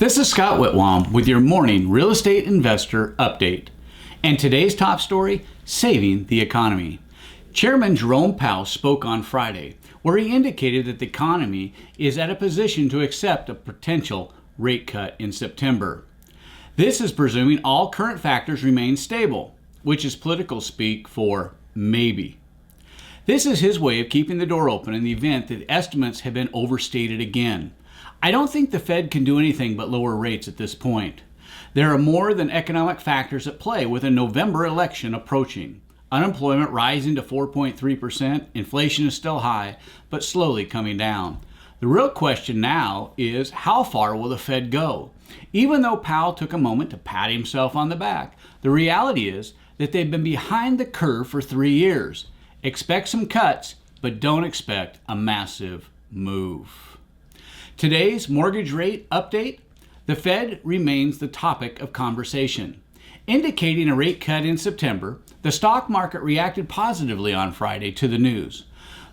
This is Scott Whitwam with your morning real estate investor update. And today's top story, saving the economy. Chairman Jerome Powell spoke on Friday, where he indicated that the economy is at a position to accept a potential rate cut in September. This is presuming all current factors remain stable, which is political speak for maybe. This is his way of keeping the door open in the event that estimates have been overstated again. I don't think the Fed can do anything but lower rates at this point. There are more than economic factors at play with a November election approaching. Unemployment rising to 4.3%, inflation is still high, but slowly coming down. The real question now is, how far will the Fed go? Even though Powell took a moment to pat himself on the back, the reality is that they've been behind the curve for 3 years. Expect some cuts, but don't expect a massive move. Today's mortgage rate update, the Fed remains the topic of conversation. Indicating a rate cut in September, the stock market reacted positively on Friday to the news.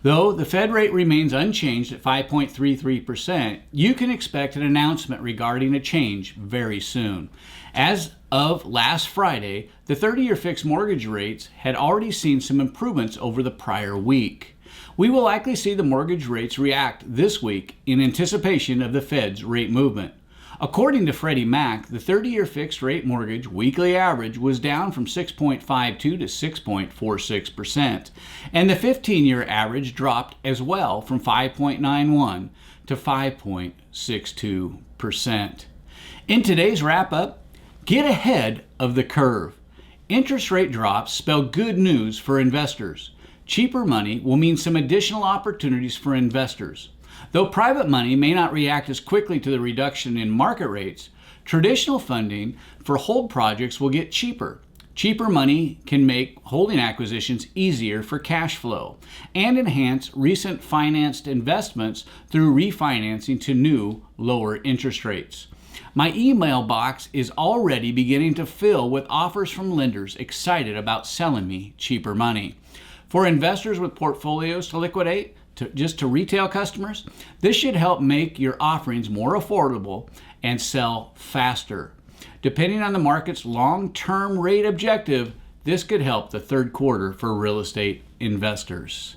Though the Fed rate remains unchanged at 5.33%, you can expect an announcement regarding a change very soon. As of last Friday, the 30-year fixed mortgage rates had already seen some improvements over the prior week. We will likely see the mortgage rates react this week in anticipation of the Fed's rate movement. According to Freddie Mac, the 30-year fixed rate mortgage weekly average was down from 6.52 to 6.46%, and the 15-year average dropped as well from 5.91 to 5.62%. In today's wrap-up, get ahead of the curve. Interest rate drops spell good news for investors. Cheaper money will mean some additional opportunities for investors. Though private money may not react as quickly to the reduction in market rates, traditional funding for hold projects will get cheaper. Cheaper money can make holding acquisitions easier for cash flow and enhance recent financed investments through refinancing to new, lower interest rates. My email box is already beginning to fill with offers from lenders excited about selling me cheaper money. For investors with portfolios to liquidate, to retail customers, this should help make your offerings more affordable and sell faster. Depending on the market's long-term rate objective, this could help the third quarter for real estate investors.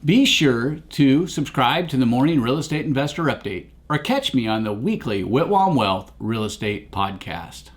Be sure to subscribe to the Morning Real Estate Investor Update or catch me on the weekly Whitwam Wealth Real Estate Podcast.